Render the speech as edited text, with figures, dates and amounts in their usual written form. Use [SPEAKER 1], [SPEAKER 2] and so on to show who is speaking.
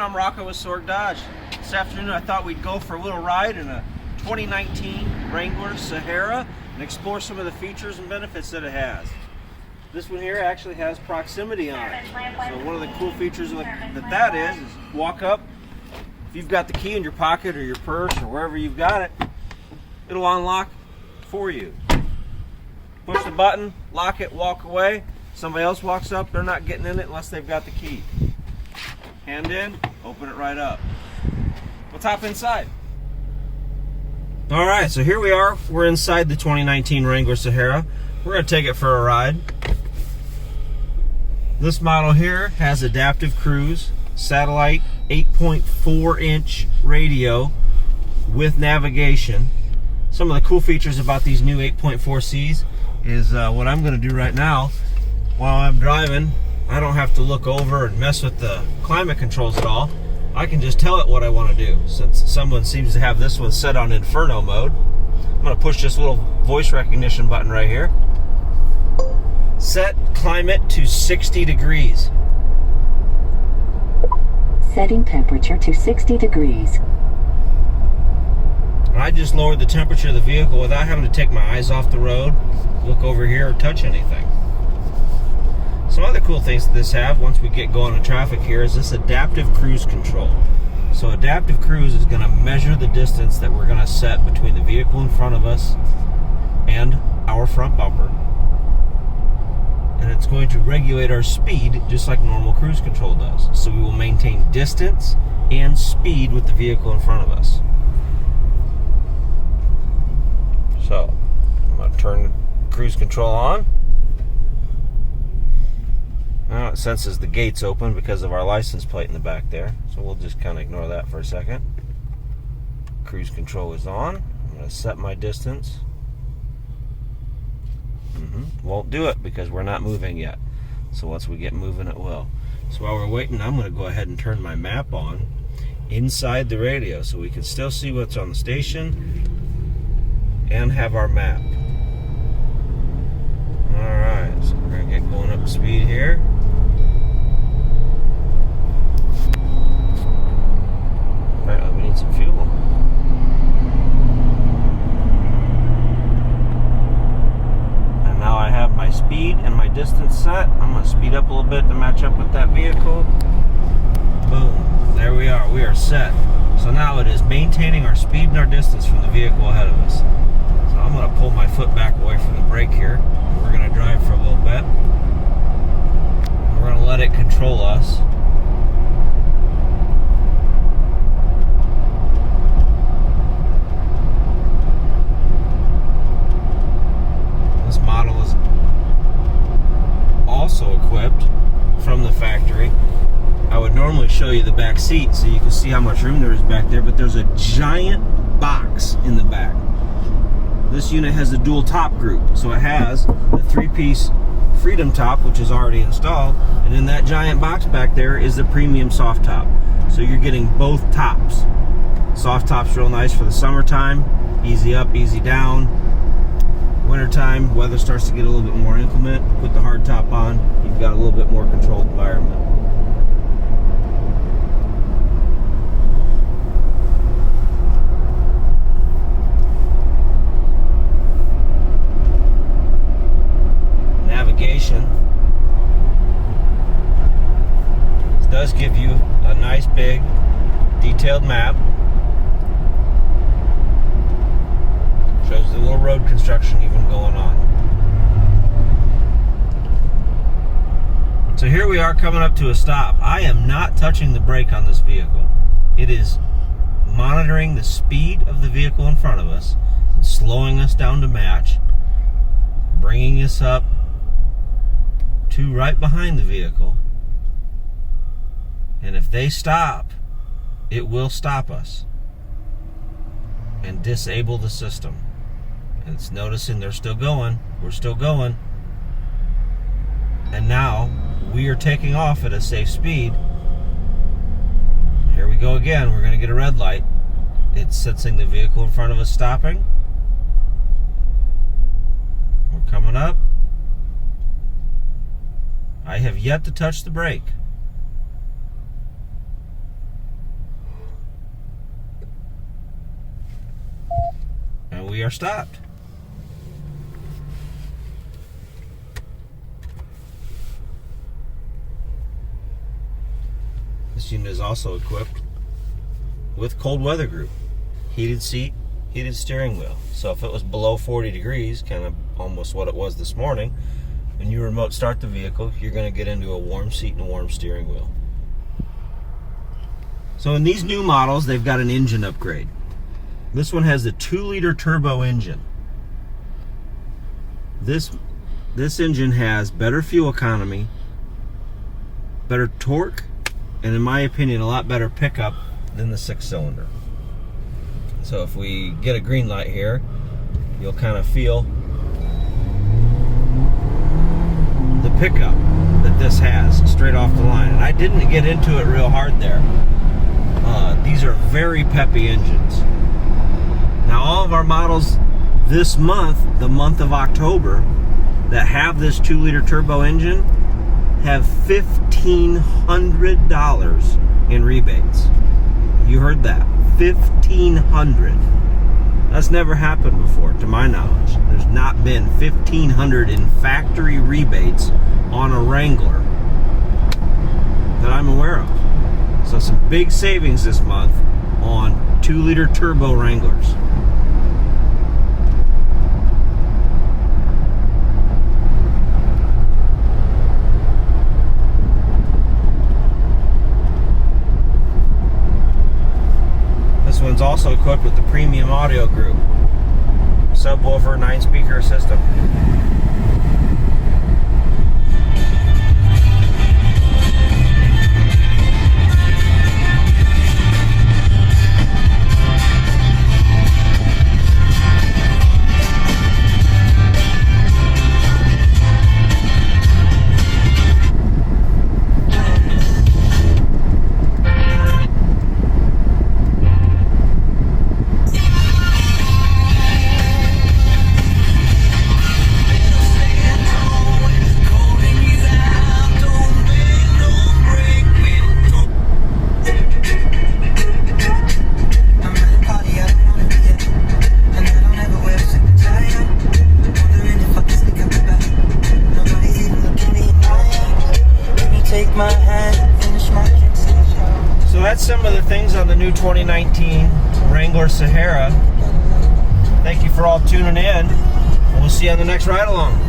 [SPEAKER 1] I'm Rocco with Sorg Dodge. This afternoon I thought we'd go for a little ride in a 2019 Wrangler Sahara and explore some of the features and benefits that it has. This one here actually has proximity on it. So one of the cool features that is walk up. If you've got the key in your pocket or your purse or wherever you've got it, it'll unlock for you. Push the button, lock it, walk away. Somebody else walks up, they're not getting in it unless they've got the key. Hand in, open it right up. Let's hop inside. All right, so here we are. We're inside the 2019 Wrangler Sahara. We're going to take it for a ride. This model here has adaptive cruise, satellite 8.4-inch radio with navigation. Some of the cool features about these new 8.4Cs is what I'm going to do right now. While I'm driving, I don't have to look over and mess with the climate controls at all. I can just tell it what I want to do. Since someone seems to have this one set on Inferno mode, I'm going to push this little voice recognition button right here. Set climate to 60 degrees.
[SPEAKER 2] Setting temperature to 60 degrees.
[SPEAKER 1] I just lowered the temperature of the vehicle without having to take my eyes off the road, look over here, or touch anything. Some other cool things that this have, once we get going in traffic here, is this adaptive cruise control. So adaptive cruise is going to measure the distance that we're going to set between the vehicle in front of us and our front bumper. And it's going to regulate our speed just like normal cruise control does. So we will maintain distance and speed with the vehicle in front of us. So I'm going to turn the cruise control on. Now it senses the gate's open because of our license plate in the back there. So we'll just kind of ignore that for a second. Cruise control is on. I'm going to set my distance. Won't do it because we're not moving yet. So once we get moving, it will. So while we're waiting, I'm going to go ahead and turn my map on inside the radio so we can still see what's on the station and have our map. Alright, so we're going to get going up to speed here. Apparently we need some fuel. And now I have my speed and my distance set. I'm going to speed up a little bit to match up with that vehicle. Boom. There we are. We are set. So now it is maintaining our speed and our distance from the vehicle ahead of us. So I'm going to pull my foot back away from the brake here. We're going to drive for a little bit. We're going to let it control us. This model is also equipped from the factory. I would normally show you the back seat so you can see how much room there is back there, but there's a giant box in the back. This unit has a dual top group, so it has the three-piece Freedom top, which is already installed, and in that giant box back there is the premium soft top. So you're getting both tops. Soft top's real nice for the summertime, easy up, easy down. Wintertime, weather starts to get a little bit more inclement. Put the hard top on, you've got a little bit more controlled environment. Navigation. This does give you a nice big detailed map. Shows the little road construction even going on. So here we are coming up to a stop. I am not touching the brake on this vehicle. It is monitoring the speed of the vehicle in front of us and slowing us down to match, bringing us up to right behind the vehicle, and if they stop, it will stop us and disable the system. And it's noticing they're still going, we're still going, and now we are taking off at a safe speed. Here we go again. We're going to get a red light. It's sensing the vehicle in front of us stopping. We're coming up. I have yet to touch the brake. we are stopped. This unit is also equipped with cold weather group, heated seat, heated steering wheel. So if it was below 40 degrees, kind of almost what it was this morning, when you remote start the vehicle, you're going to get into a warm seat and a warm steering wheel. So in these new models, they've got an engine upgrade. This one has the 2-liter turbo engine. This engine has better fuel economy, better torque, and in my opinion, a lot better pickup than the 6-cylinder. So if we get a green light here, you'll kind of feel the pickup that this has straight off the line. And I didn't get into it real hard there. These are very peppy engines. Now all of our models this month, the month of October, that have this 2-liter turbo engine have $1,500 in rebates. You heard that. $1,500. That's never happened before, to my knowledge. There's not been $1,500 in factory rebates on a Wrangler that I'm aware of. So some big savings this month on 2-liter turbo Wranglers. This one's also equipped with the premium audio group, subwoofer, 9-speaker system. So that's some of the things on the new 2019 Wrangler Sahara. Thank you for all tuning in, and we'll see you on the next ride along.